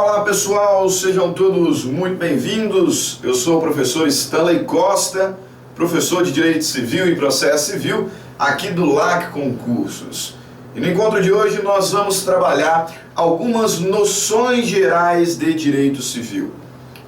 Olá pessoal, sejam todos muito bem-vindos. Eu sou o professor Stanley Costa, professor de Direito Civil e Processo Civil aqui do LAC Concursos. E no encontro de hoje nós vamos trabalhar algumas noções gerais de direito civil.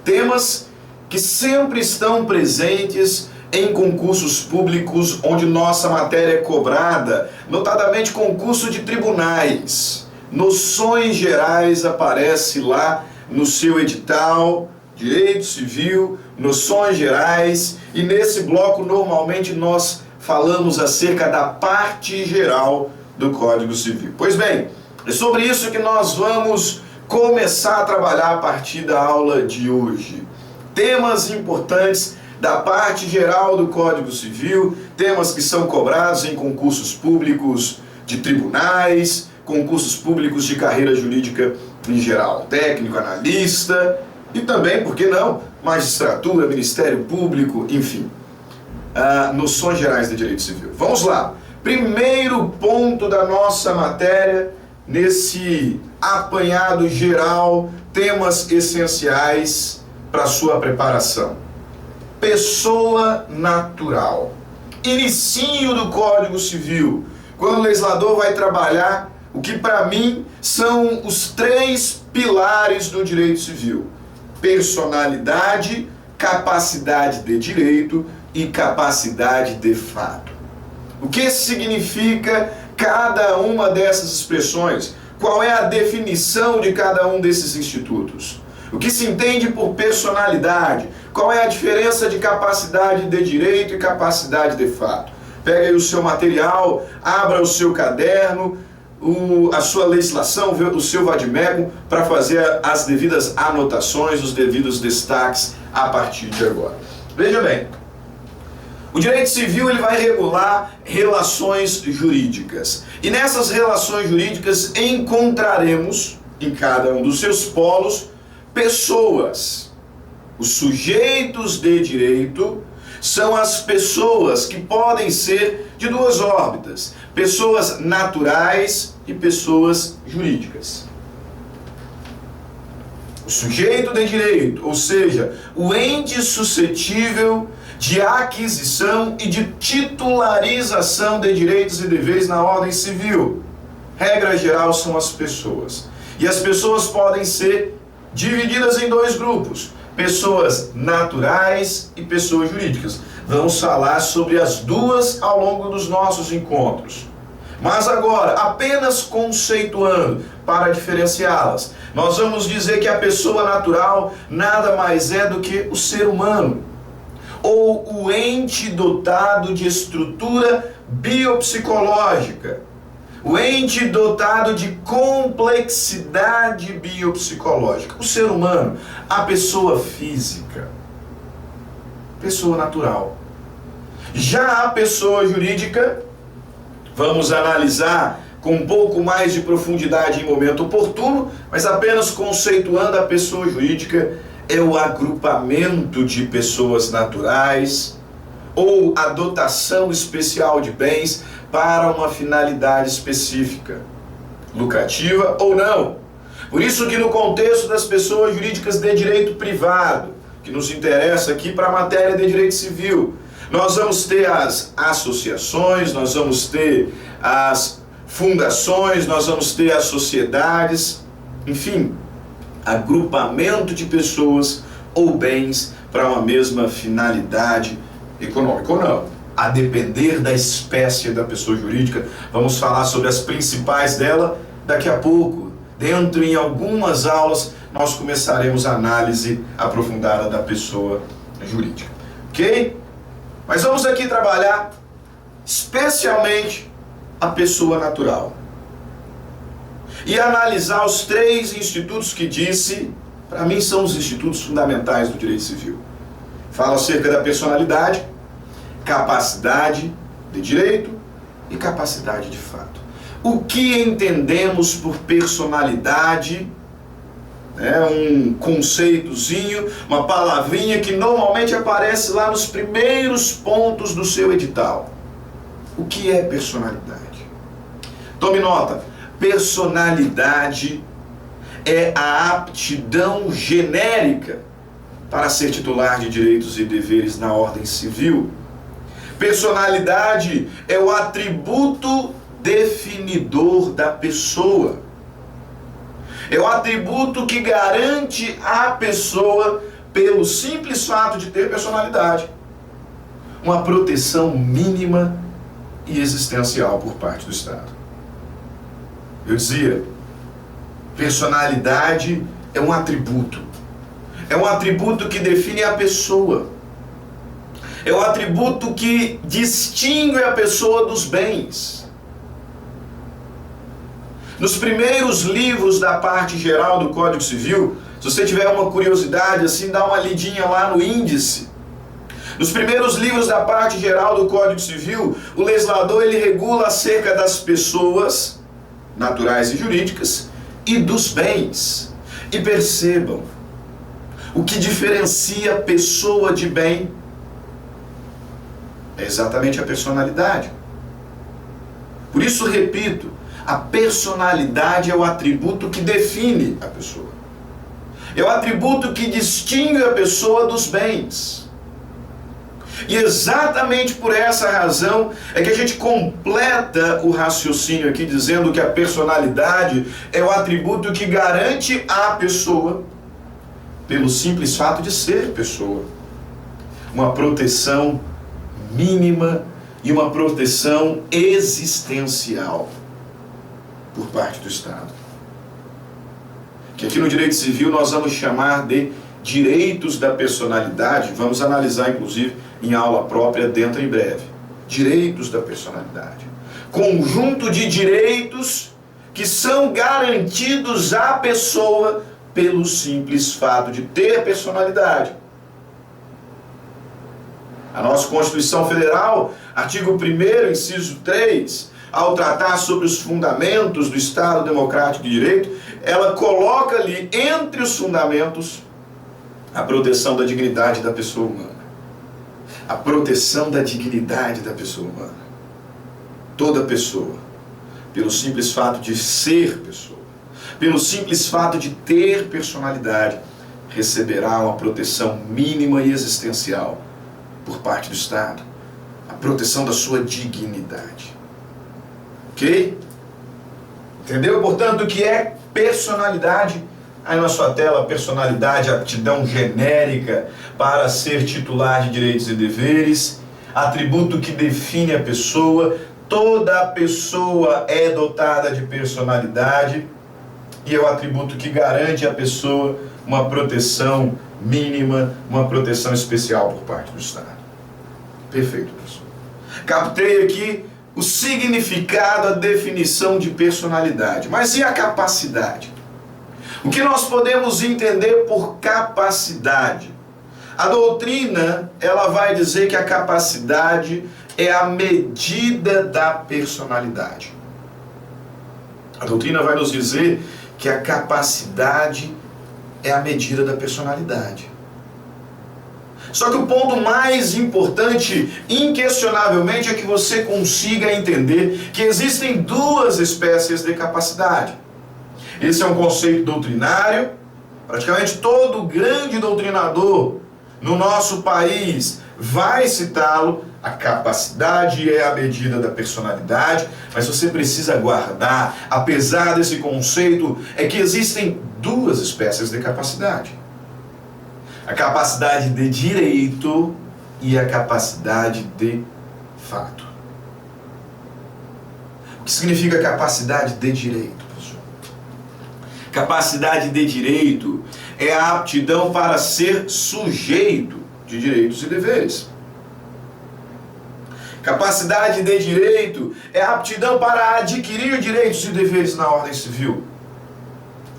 Temas que sempre estão presentes em concursos públicos onde nossa matéria é cobrada, notadamente concurso de tribunais. Noções gerais aparece lá no seu edital, Direito Civil, Noções Gerais, e nesse bloco normalmente nós falamos acerca da parte geral do Código Civil. Pois bem, é sobre isso que nós vamos começar a trabalhar a partir da aula de hoje. Temas importantes da parte geral do Código Civil, temas que são cobrados em concursos públicos de tribunais, concursos públicos de carreira jurídica em geral, técnico, analista e também, por que não, magistratura, Ministério Público, enfim, noções gerais de direito civil. Vamos lá, primeiro ponto da nossa matéria, nesse apanhado geral, temas essenciais para sua preparação. Pessoa natural. Inicinho do Código Civil, quando o legislador vai trabalhar o que para mim são os três pilares do direito civil: personalidade, capacidade de direito e capacidade de fato. O que significa cada uma dessas expressões? Qual é a definição de cada um desses institutos? O que se entende por personalidade? Qual é a diferença de capacidade de direito e capacidade de fato? Pega aí o seu material, abra o seu caderno, a sua legislação, o seu vademecum, para fazer as devidas anotações, os devidos destaques a partir de agora. Veja bem, o direito civil ele vai regular relações jurídicas. E nessas relações jurídicas encontraremos, em cada um dos seus polos, pessoas. Os sujeitos de direito são as pessoas que podem ser de duas órbitas: pessoas naturais e pessoas jurídicas. O sujeito de direito, ou seja, o ente suscetível de aquisição e de titularização de direitos e deveres na ordem civil. Regra geral são as pessoas. E as pessoas podem ser divididas em dois grupos: pessoas naturais e pessoas jurídicas. Vamos falar sobre as duas ao longo dos nossos encontros. Mas agora, apenas conceituando para diferenciá-las, nós vamos dizer que a pessoa natural nada mais é do que o ser humano, ou o ente dotado de estrutura biopsicológica, o ente dotado de complexidade biopsicológica. O ser humano, a pessoa física, pessoa natural. Já a pessoa jurídica, vamos analisar com um pouco mais de profundidade em momento oportuno, mas apenas conceituando a pessoa jurídica, é o agrupamento de pessoas naturais ou a dotação especial de bens para uma finalidade específica, lucrativa ou não. Por isso que no contexto das pessoas jurídicas de direito privado, que nos interessa aqui para a matéria de direito civil, nós vamos ter as associações, nós vamos ter as fundações, nós vamos ter as sociedades, enfim, agrupamento de pessoas ou bens para uma mesma finalidade econômica ou não, a depender da espécie da pessoa jurídica. Vamos falar sobre as principais dela daqui a pouco. Dentro em algumas aulas nós começaremos a análise aprofundada da pessoa jurídica, ok? Mas vamos aqui trabalhar especialmente a pessoa natural e analisar os três institutos que disse, para mim são os institutos fundamentais do direito civil. Fala acerca da personalidade, capacidade de direito e capacidade de fato. O que entendemos por personalidade? Um conceitozinho, uma palavrinha que normalmente aparece lá nos primeiros pontos do seu edital. O que é personalidade? Tome nota, personalidade é a aptidão genérica para ser titular de direitos e deveres na ordem civil. Personalidade é o atributo definidor da pessoa. É o atributo que garante à pessoa, pelo simples fato de ter personalidade, uma proteção mínima e existencial por parte do Estado. Eu dizia, personalidade é um atributo. É um atributo que define a pessoa. É um atributo que distingue a pessoa dos bens. Nos primeiros livros da parte geral do Código Civil, se você tiver uma curiosidade, assim, dá uma lidinha lá no índice. Nos primeiros livros da parte geral do Código Civil, o legislador ele regula acerca das pessoas naturais e jurídicas e dos bens. E percebam, o que diferencia pessoa de bem é exatamente a personalidade. Por isso, repito, a personalidade é o atributo que define a pessoa. É o atributo que distingue a pessoa dos bens. E exatamente por essa razão é que a gente completa o raciocínio aqui dizendo que a personalidade é o atributo que garante à pessoa, pelo simples fato de ser pessoa, uma proteção mínima e uma proteção existencial por parte do Estado. Que aqui no direito civil nós vamos chamar de direitos da personalidade, vamos analisar inclusive em aula própria dentro em breve. Direitos da personalidade. Conjunto de direitos que são garantidos à pessoa pelo simples fato de ter personalidade. A nossa Constituição Federal, artigo 1º, inciso 3, ao tratar sobre os fundamentos do Estado Democrático de Direito, ela coloca ali entre os fundamentos a proteção da dignidade da pessoa humana. A proteção da dignidade da pessoa humana. Toda pessoa, pelo simples fato de ser pessoa, pelo simples fato de ter personalidade, receberá uma proteção mínima e existencial por parte do Estado. A proteção da sua dignidade. Ok? Entendeu? Portanto, o que é personalidade? Aí na sua tela, personalidade, aptidão genérica para ser titular de direitos e deveres, atributo que define a pessoa. Toda pessoa é dotada de personalidade e é o atributo que garante à pessoa uma proteção mínima, uma proteção especial por parte do Estado. Perfeito, professor. Captei aqui o significado, a definição de personalidade. Mas e a capacidade? O que nós podemos entender por capacidade? A doutrina, ela vai dizer que a capacidade é a medida da personalidade. A doutrina vai nos dizer que a capacidade é a medida da personalidade. Só que o ponto mais importante, inquestionavelmente, é que você consiga entender que existem duas espécies de capacidade. Esse é um conceito doutrinário. Praticamente todo grande doutrinador no nosso país vai citá-lo. A capacidade é a medida da personalidade, mas você precisa guardar, apesar desse conceito, é que existem duas espécies de capacidade. A capacidade de direito e a capacidade de fato. O que significa capacidade de direito, professor? Capacidade de direito é a aptidão para ser sujeito de direitos e deveres. Capacidade de direito é a aptidão para adquirir direitos e deveres na ordem civil.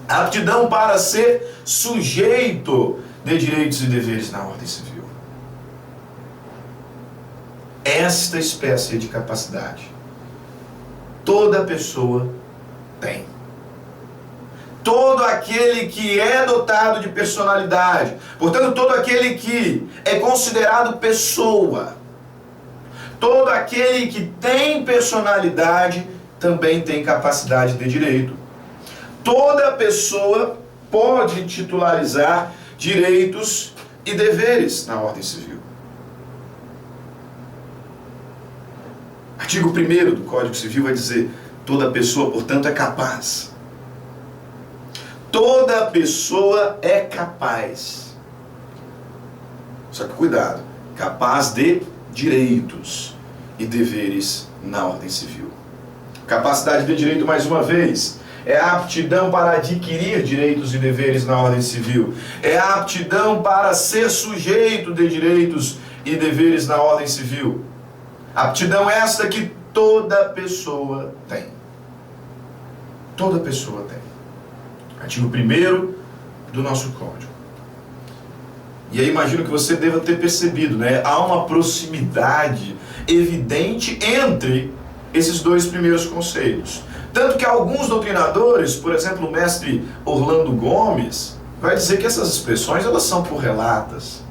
A aptidão para ser sujeito de direitos e deveres na ordem civil. Esta espécie de capacidade toda pessoa tem. Todo aquele que é dotado de personalidade, portanto, todo aquele que é considerado pessoa, todo aquele que tem personalidade também tem capacidade de direito. Toda pessoa pode titularizar direitos e deveres na ordem civil. Artigo 1º do Código Civil vai dizer: toda pessoa, portanto, é capaz. Toda pessoa é capaz. Só que cuidado, capaz de direitos e deveres na ordem civil. Capacidade de direito, mais uma vez, é a aptidão para adquirir direitos e deveres na ordem civil. É a aptidão para ser sujeito de direitos e deveres na ordem civil. Aptidão esta que toda pessoa tem. Toda pessoa tem. Artigo 1º do nosso Código. E aí imagino que você deva ter percebido, né? Há uma proximidade evidente entre esses dois primeiros conceitos. Tanto que alguns doutrinadores, por exemplo, o mestre Orlando Gomes, vai dizer que essas expressões elas são correlatas.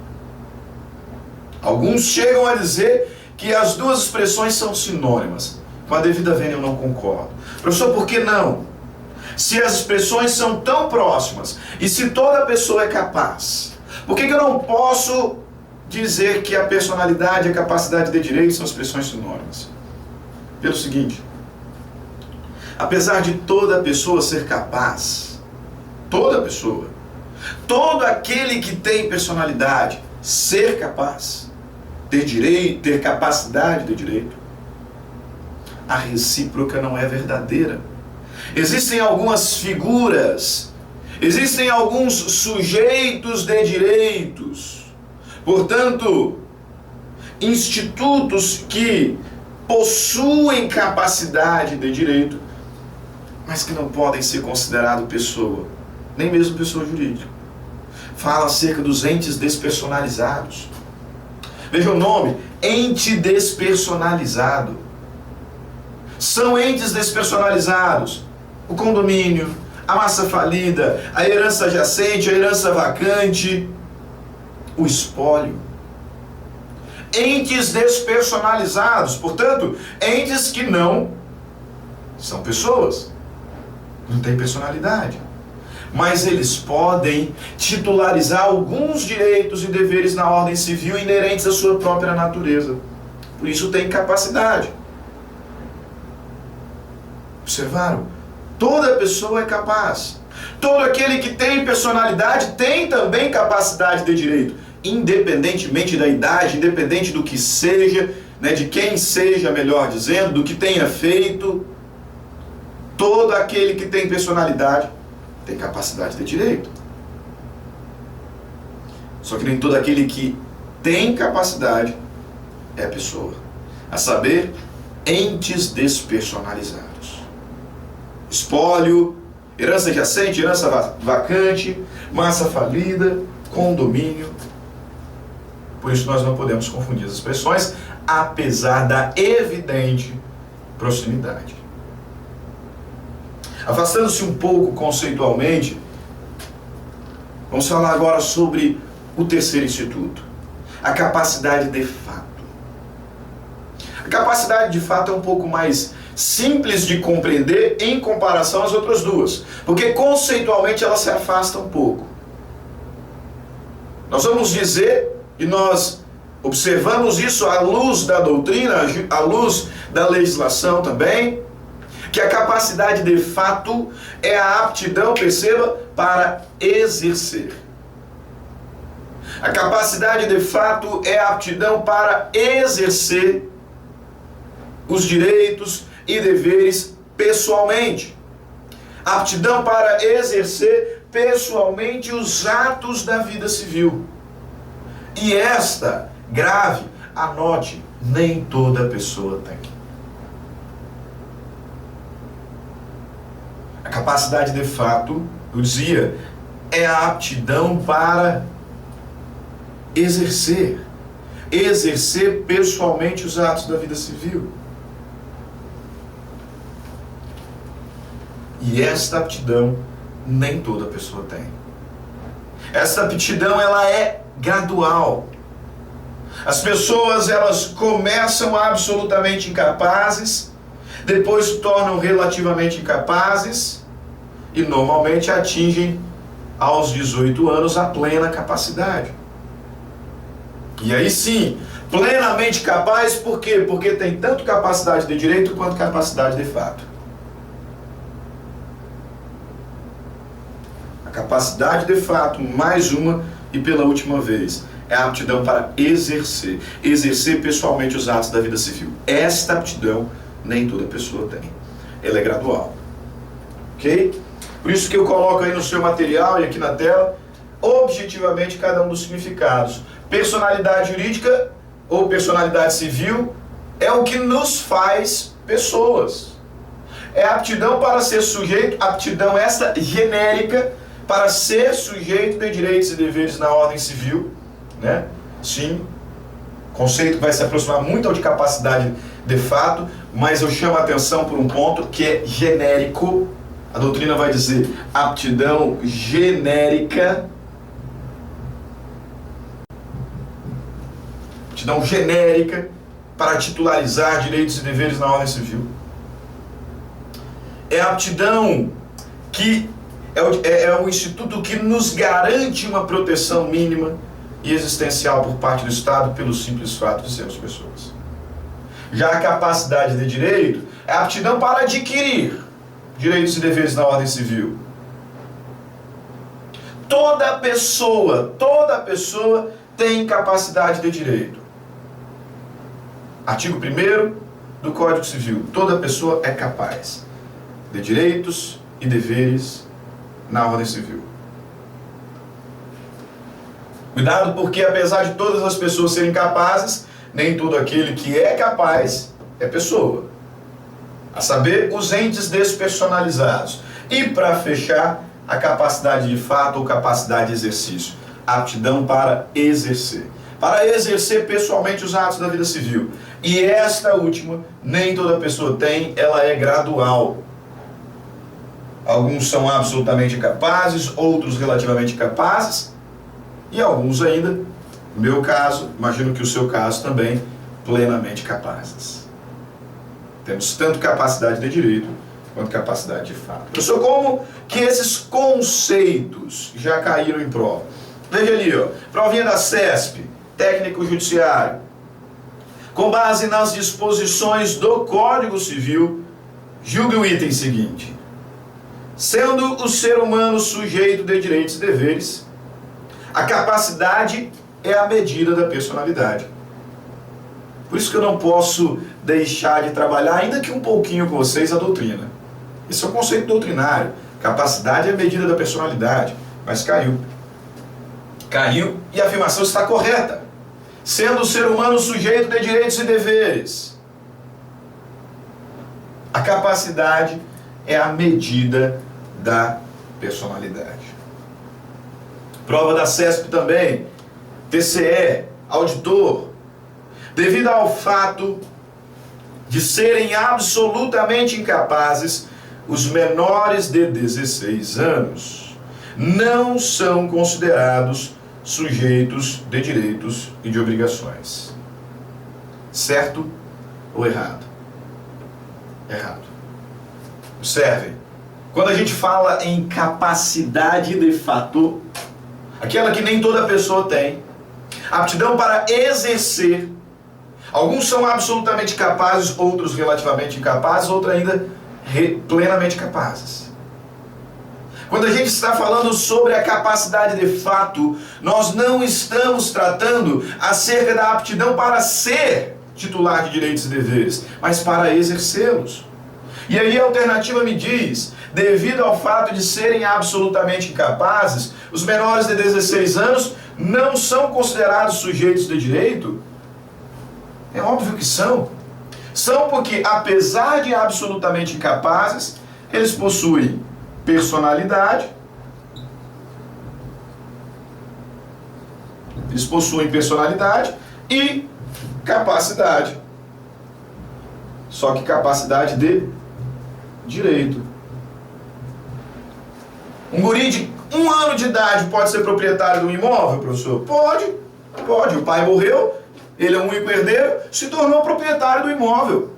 Alguns chegam a dizer que as duas expressões são sinônimas. Com a devida vênia eu não concordo. Professor, por que não? Se as expressões são tão próximas e se toda pessoa é capaz, por que eu não posso dizer que a personalidade e a capacidade de direito são expressões sinônimas? Pelo seguinte: apesar de toda pessoa ser capaz, toda pessoa, todo aquele que tem personalidade ser capaz, ter direito, ter capacidade de direito, a recíproca não é verdadeira. Existem algumas figuras, existem alguns sujeitos de direitos, portanto, institutos que possuem capacidade de direito, mas que não podem ser considerados pessoa, nem mesmo pessoa jurídica. Fala acerca dos entes despersonalizados. Veja o nome, ente despersonalizado. São entes despersonalizados o condomínio, a massa falida, a herança adjacente, a herança vacante, o espólio. Entes despersonalizados, portanto, entes que não são pessoas, não têm personalidade, mas eles podem titularizar alguns direitos e deveres na ordem civil inerentes à sua própria natureza. Por isso tem capacidade. Observaram? Toda pessoa é capaz. Todo aquele que tem personalidade tem também capacidade de direito, independentemente da idade, independente do que seja, né, de quem seja, melhor dizendo, do que tenha feito. Todo aquele que tem personalidade tem capacidade de direito. Só que nem todo aquele que tem capacidade é pessoa. A saber, entes despersonalizados. Espólio, herança adjacente, herança vacante, massa falida, condomínio. Por isso nós não podemos confundir as expressões, apesar da evidente proximidade. Afastando-se um pouco conceitualmente, vamos falar agora sobre o terceiro instituto, a capacidade de fato. A capacidade de fato é um pouco mais simples de compreender em comparação às outras duas, porque conceitualmente ela se afasta um pouco. Nós vamos dizer, e nós observamos isso à luz da doutrina, à luz da legislação também, que a capacidade de fato é a aptidão, perceba, para exercer. A capacidade de fato é a aptidão para exercer os direitos e deveres pessoalmente. Aptidão para exercer pessoalmente os atos da vida civil. E esta, grave, anote, nem toda pessoa tem. A capacidade de fato, eu dizia, é a aptidão para exercer pessoalmente os atos da vida civil. E esta aptidão nem toda pessoa tem. Esta aptidão ela é gradual. As pessoas elas começam absolutamente incapazes, depois se tornam relativamente incapazes e normalmente atingem aos 18 anos a plena capacidade. E aí sim, plenamente capaz, por quê? Porque tem tanto capacidade de direito quanto capacidade de fato. A capacidade de fato, mais uma e pela última vez, é a aptidão para exercer. Exercer pessoalmente os atos da vida civil. Esta aptidão nem toda pessoa tem. Ela é gradual. Ok? Por isso que eu coloco aí no seu material e aqui na tela, objetivamente, cada um dos significados. Personalidade jurídica ou personalidade civil é o que nos faz pessoas. É a aptidão para ser sujeito, aptidão esta genérica, para ser sujeito de direitos e deveres na ordem civil, né? Sim, conceito que vai se aproximar muito ao de capacidade de fato, mas eu chamo a atenção por um ponto que é genérico. A doutrina vai dizer aptidão genérica. Aptidão genérica para titularizar direitos e deveres na ordem civil. É a aptidão que é o instituto que nos garante uma proteção mínima e existencial por parte do Estado pelo simples fato de sermos pessoas. Já a capacidade de direito é a aptidão para adquirir direitos e deveres na ordem civil. Toda pessoa tem capacidade de direito. Artigo 1º do Código Civil. Toda pessoa é capaz de direitos e deveres na ordem civil. Cuidado, porque apesar de todas as pessoas serem capazes, nem todo aquele que é capaz é pessoa. A saber, os entes despersonalizados. E para fechar, a capacidade de fato ou capacidade de exercício. Aptidão para exercer. Para exercer pessoalmente os atos da vida civil. E esta última, nem toda pessoa tem, ela é gradual. Alguns são absolutamente capazes, outros relativamente capazes, e alguns ainda, no meu caso, imagino que o seu caso também, plenamente capazes. Temos tanto capacidade de direito, quanto capacidade de fato. Professor, como que esses conceitos já caíram em prova? Veja ali, ó, provinha da CESP, técnico judiciário. Com base nas disposições do Código Civil, julgue o item seguinte. Sendo o ser humano sujeito de direitos e deveres, a capacidade é a medida da personalidade. Por isso que eu não posso deixar de trabalhar, ainda que um pouquinho com vocês, a doutrina. Esse é o conceito doutrinário. Capacidade é a medida da personalidade. Mas caiu. Caiu e a afirmação está correta. Sendo o ser humano sujeito de direitos e deveres, a capacidade é a medida da personalidade. Prova da CESP também, TCE, auditor, devido ao fato de serem absolutamente incapazes, os menores de 16 anos não são considerados sujeitos de direitos e de obrigações. Certo ou errado? Errado. Observem, quando a gente fala em capacidade de fato, aquela que nem toda pessoa tem, aptidão para exercer, alguns são absolutamente capazes, outros relativamente incapazes, outros ainda plenamente capazes. Quando a gente está falando sobre a capacidade de fato, nós não estamos tratando acerca da aptidão para ser titular de direitos e deveres, mas para exercê-los. E aí a alternativa me diz, devido ao fato de serem absolutamente incapazes, os menores de 16 anos não são considerados sujeitos de direito? É óbvio que são. São porque, apesar de absolutamente incapazes, eles possuem personalidade, e capacidade. Só que capacidade de direito. Um guri de 1 ano de idade pode ser proprietário de um imóvel, professor? Pode. O pai morreu, ele é um único herdeiro, se tornou proprietário do imóvel.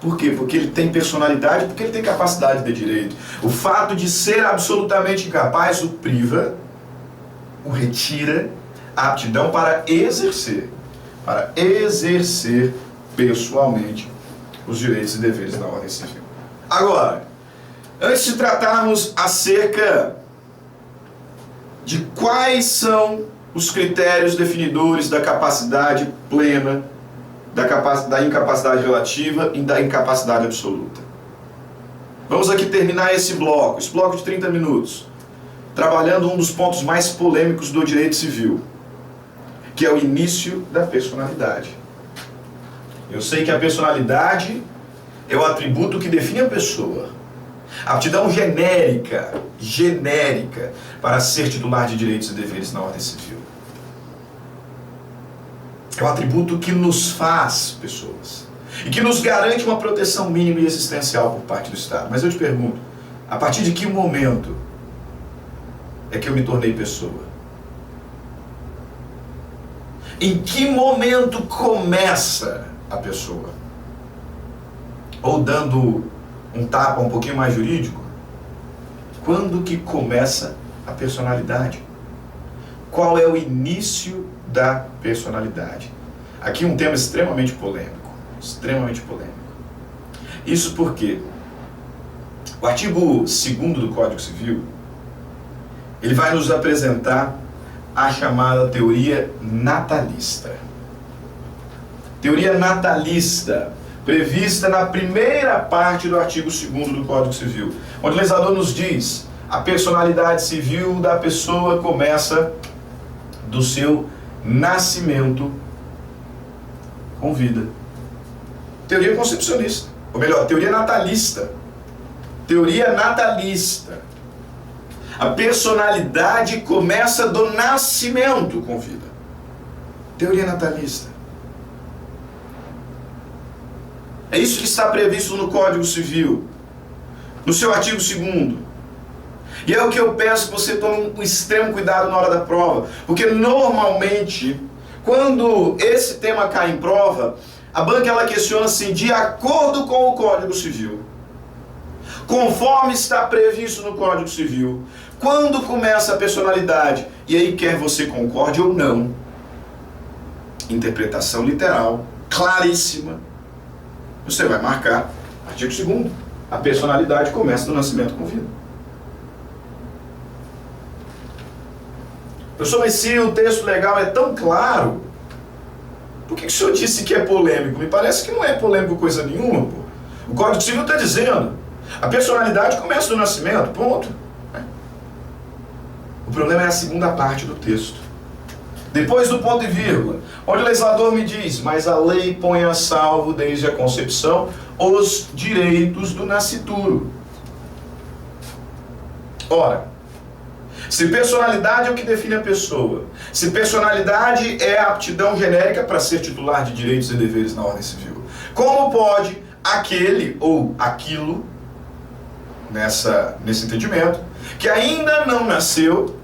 Por quê? Porque ele tem personalidade, porque ele tem capacidade de direito. O fato de ser absolutamente incapaz o priva, o retira a aptidão para exercer pessoalmente os direitos e deveres da ordem civil. Agora, antes de tratarmos acerca de quais são os critérios definidores da capacidade plena, da incapacidade relativa e da incapacidade absoluta. Vamos aqui terminar esse bloco de 30 minutos, trabalhando um dos pontos mais polêmicos do direito civil, que é o início da personalidade. Eu sei que a personalidade é o atributo que define a pessoa. A aptidão genérica para ser titular de direitos e deveres na ordem civil. É o atributo que nos faz pessoas e que nos garante uma proteção mínima e existencial por parte do Estado. Mas eu te pergunto, a partir de que momento é que eu me tornei pessoa? Em que momento começa a pessoa? Ou dando um tapa um pouquinho mais jurídico, quando que começa a personalidade? Qual é o início da personalidade? Aqui um tema extremamente polêmico. Isso porque o artigo 2º do Código Civil, ele vai nos apresentar a chamada teoria natalista. Teoria natalista, prevista na primeira parte do artigo 2º do Código Civil, onde o legislador nos diz: a personalidade civil da pessoa começa do seu nascimento com vida. Teoria concepcionista, ou melhor, teoria natalista. Teoria natalista. A personalidade começa do nascimento com vida. Teoria natalista. É isso que está previsto no Código Civil, no seu artigo 2º. E é o que eu peço que você tome um extremo cuidado na hora da prova, porque normalmente, quando esse tema cai em prova, a banca ela questiona assim: de acordo com o Código Civil, conforme está previsto no Código Civil, quando começa a personalidade? E aí, quer você concorde ou não, interpretação literal, claríssima, você vai marcar artigo 2º. A personalidade começa do nascimento com vida. Professor, mas se o texto legal é tão claro, por que o senhor disse que é polêmico? Me parece que não é polêmico coisa nenhuma, pô. O Código Civil está dizendo: a personalidade começa do nascimento, ponto. O problema é a segunda parte do texto. Depois do ponto e vírgula, onde o legislador me diz: mas a lei põe a salvo desde a concepção os direitos do nascituro. Ora, se personalidade é o que define a pessoa, se personalidade é a aptidão genérica para ser titular de direitos e deveres na ordem civil, como pode aquele ou aquilo, nesse entendimento, que ainda não nasceu,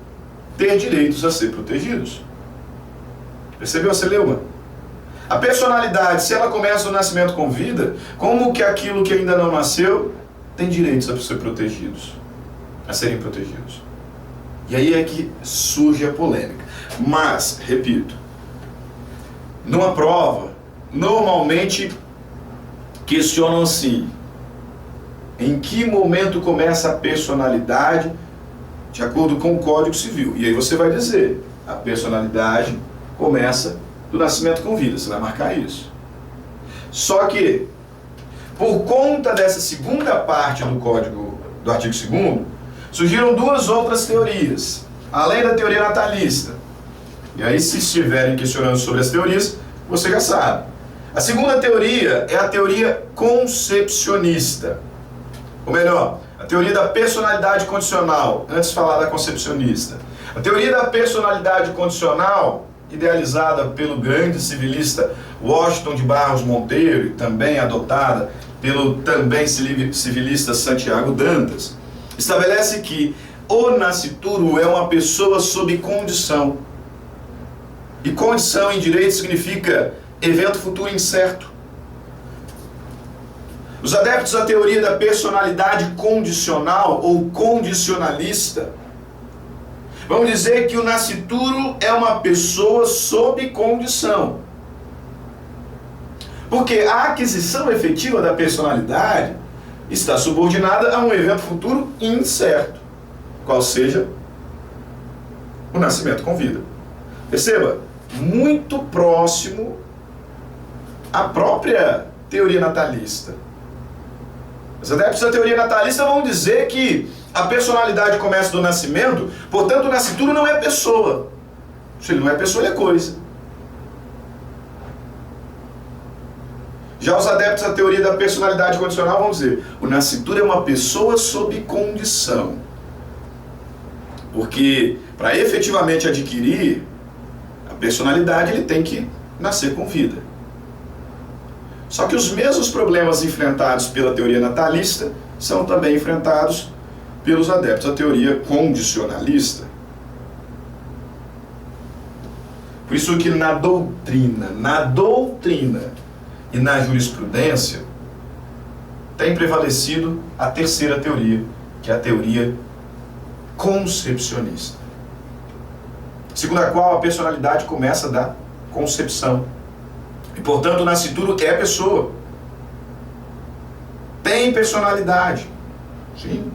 ter direitos a ser protegidos? Percebeu, Celeuma? A personalidade, se ela começa no nascimento com vida, como que aquilo que ainda não nasceu tem direitos a ser protegidos, a serem protegidos? E aí é que surge a polêmica. Mas, repito, numa prova, normalmente questionam assim: em que momento começa a personalidade de acordo com o Código Civil? E aí você vai dizer: a personalidade começa do nascimento com vida. Você vai marcar isso. Só que, por conta dessa segunda parte do Código, do artigo 2º, surgiram duas outras teorias, além da teoria natalista. E aí, se estiverem questionando sobre as teorias, você já sabe. A segunda teoria é a teoria concepcionista. Ou melhor, a teoria da personalidade condicional, antes de falar da concepcionista. A teoria da personalidade condicional, idealizada pelo grande civilista Washington de Barros Monteiro e também adotada pelo também civilista Santiago Dantas, estabelece que o nascituro é uma pessoa sob condição. E condição em direito significa evento futuro incerto. Os adeptos à teoria da personalidade condicional ou condicionalista vão dizer que o nascituro é uma pessoa sob condição. Porque a aquisição efetiva da personalidade está subordinada a um evento futuro incerto, qual seja o nascimento com vida. Perceba, muito próximo à própria teoria natalista. Os adeptos da teoria natalista vão dizer que a personalidade começa do nascimento, portanto o nascituro não é pessoa. Se ele não é pessoa, ele é coisa. Já os adeptos da teoria da personalidade condicional vão dizer, o nascituro é uma pessoa sob condição. Porque para efetivamente adquirir a personalidade, ele tem que nascer com vida. Só que os mesmos problemas enfrentados pela teoria natalista são também enfrentados pelos adeptos da teoria condicionalista. Por isso que na doutrina e na jurisprudência tem prevalecido a terceira teoria, que é a teoria concepcionista, segundo a qual a personalidade começa da concepção. E, portanto, o nascituro é pessoa. Tem personalidade. Sim.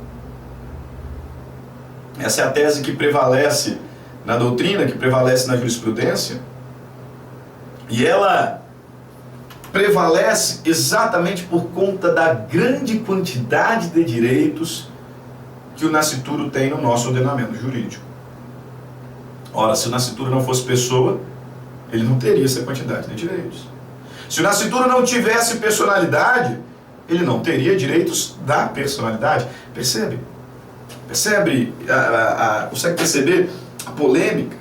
Essa é a tese que prevalece na doutrina, que prevalece na jurisprudência. E ela prevalece exatamente por conta da grande quantidade de direitos que o nascituro tem no nosso ordenamento jurídico. Ora, se o nascituro não fosse pessoa, ele não teria essa quantidade de direitos. Se o nascituro não tivesse personalidade, ele não teria direitos da personalidade. Percebe? Consegue perceber a polêmica?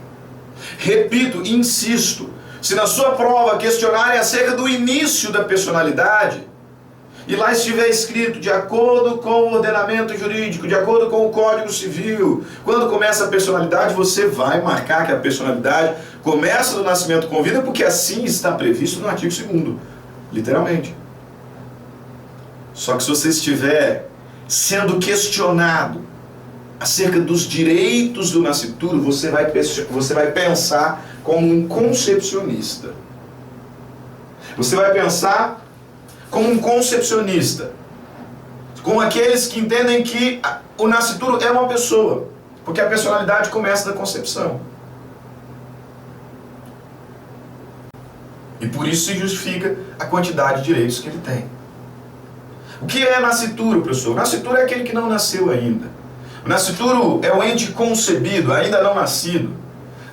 Repito, insisto, se na sua prova questionarem acerca do início da personalidade, e lá estiver escrito, de acordo com o ordenamento jurídico, de acordo com o Código Civil, quando começa a personalidade, você vai marcar que a personalidade começa no nascimento com vida, porque assim está previsto no artigo 2º, literalmente. Só que se você estiver sendo questionado acerca dos direitos do nascituro, você vai pensar como um concepcionista. Você vai pensar como um concepcionista, como aqueles que entendem que o nascituro é uma pessoa, porque a personalidade começa da concepção. E por isso se justifica a quantidade de direitos que ele tem. O que é nascituro, professor? O nascituro é aquele que não nasceu ainda. O nascituro é o ente concebido, ainda não nascido,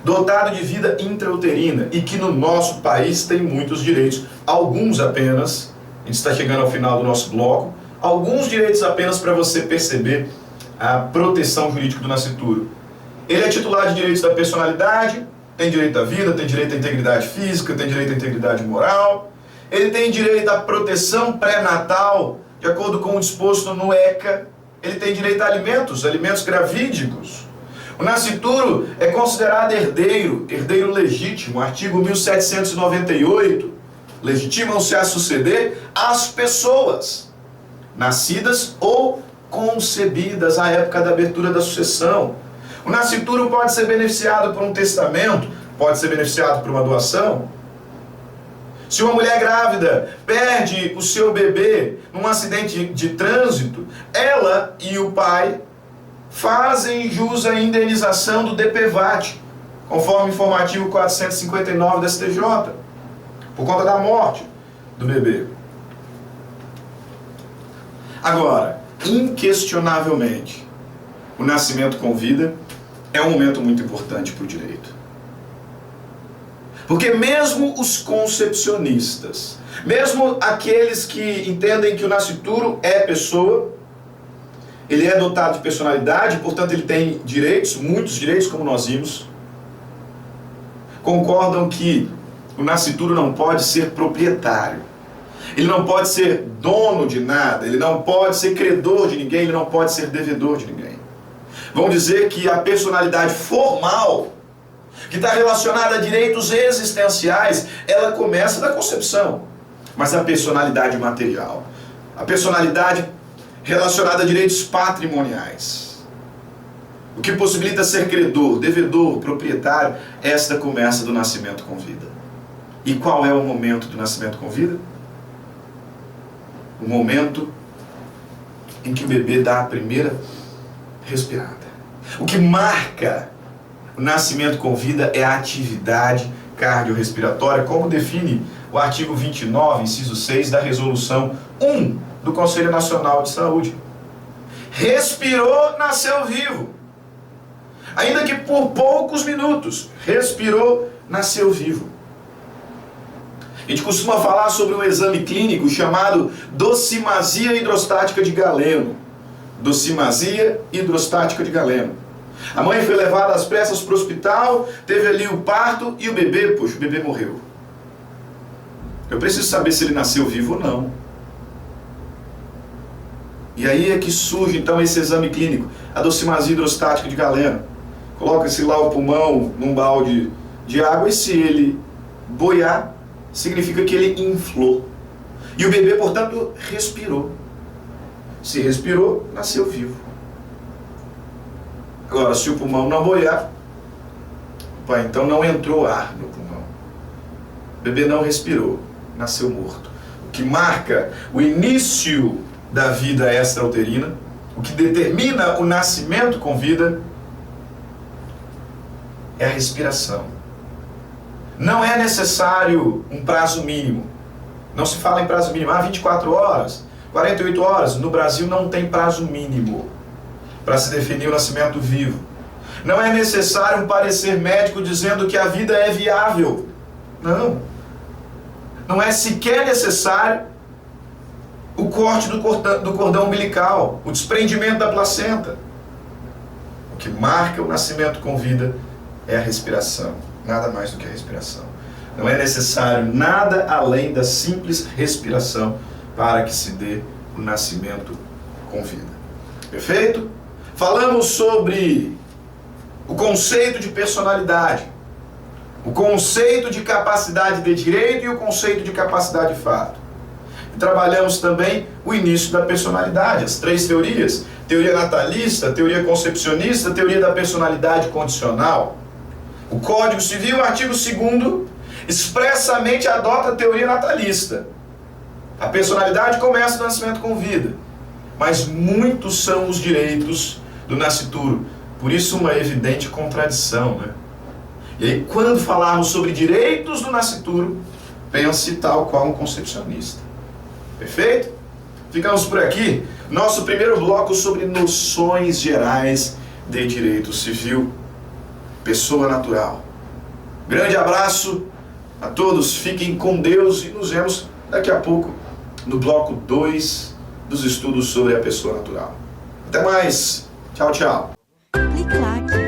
dotado de vida intrauterina e que no nosso país tem muitos direitos, alguns apenas. A gente está chegando ao final do nosso bloco. Alguns direitos apenas para você perceber a proteção jurídica do nascituro. Ele é titular de direitos da personalidade, tem direito à vida, tem direito à integridade física, tem direito à integridade moral. Ele tem direito à proteção pré-natal, de acordo com o disposto no ECA. Ele tem direito a alimentos gravídicos. O nascituro é considerado herdeiro legítimo, artigo 1798. Legitimam-se a suceder as pessoas nascidas ou concebidas à época da abertura da sucessão. O nascituro pode ser beneficiado por um testamento, pode ser beneficiado por uma doação. Se uma mulher grávida perde o seu bebê num acidente de trânsito, ela e o pai fazem jus à indenização do DPVAT, conforme informativo 459 da STJ. Por conta da morte do bebê. Agora, inquestionavelmente, o nascimento com vida é um momento muito importante para o direito. Porque mesmo os concepcionistas, mesmo aqueles que entendem que o nascituro é pessoa, ele é dotado de personalidade, portanto ele tem direitos, muitos direitos, como nós vimos, concordam que o nascituro não pode ser proprietário. Ele não pode ser dono de nada. Ele não pode ser credor de ninguém. Ele não pode ser devedor de ninguém. Vão dizer que a personalidade formal, que está relacionada a direitos existenciais, ela começa da concepção. Mas a personalidade material, A personalidade relacionada a direitos patrimoniais. O que possibilita ser credor, devedor, proprietário, esta começa do nascimento com vida. E qual é o momento do nascimento com vida? O momento em que o bebê dá a primeira respirada. O que marca o nascimento com vida é a atividade cardiorrespiratória, como define o artigo 29, inciso 6 da Resolução 1 do Conselho Nacional de Saúde. Respirou, nasceu vivo. Ainda que por poucos minutos, respirou, nasceu vivo. A gente costuma falar sobre um exame clínico chamado docimasia hidrostática de Galeno. Docimasia hidrostática de Galeno. A mãe foi levada às pressas para o hospital, teve ali o parto e o bebê morreu. Eu preciso saber se ele nasceu vivo ou não. E aí é que surge então esse exame clínico, a docimasia hidrostática de Galeno. Coloca-se lá o pulmão num balde de água e se ele boiar, significa que ele inflou. E o bebê, portanto, respirou. Se respirou, nasceu vivo. Agora, se o pulmão não boiar, então não entrou ar no pulmão. O bebê não respirou, nasceu morto. O que marca o início da vida extrauterina, o que determina o nascimento com vida, é a respiração. Não é necessário um prazo mínimo. Não se fala em prazo mínimo. 24 horas, 48 horas. No Brasil não tem prazo mínimo para se definir o nascimento vivo. Não é necessário um parecer médico dizendo que a vida é viável. Não. Não é sequer necessário o corte do cordão umbilical, o desprendimento da placenta. O que marca o nascimento com vida é a respiração. Nada mais do que a respiração. Não é necessário nada além da simples respiração para que se dê o nascimento com vida. Perfeito? Falamos sobre o conceito de personalidade, o conceito de capacidade de direito e o conceito de capacidade de fato. E trabalhamos também o início da personalidade, as três teorias: teoria natalista, teoria concepcionista, teoria da personalidade condicional. O Código Civil, artigo 2º, expressamente adota a teoria natalista. A personalidade começa do nascimento com vida, mas muitos são os direitos do nascituro. Por isso uma evidente contradição, né? E aí, quando falarmos sobre direitos do nascituro, pense tal qual um concepcionista. Perfeito? Ficamos por aqui. Nosso primeiro bloco sobre noções gerais de direito civil. Pessoa natural. Grande abraço a todos, fiquem com Deus e nos vemos daqui a pouco no bloco 2 dos estudos sobre a pessoa natural. Até mais, tchau, tchau. Clique lá.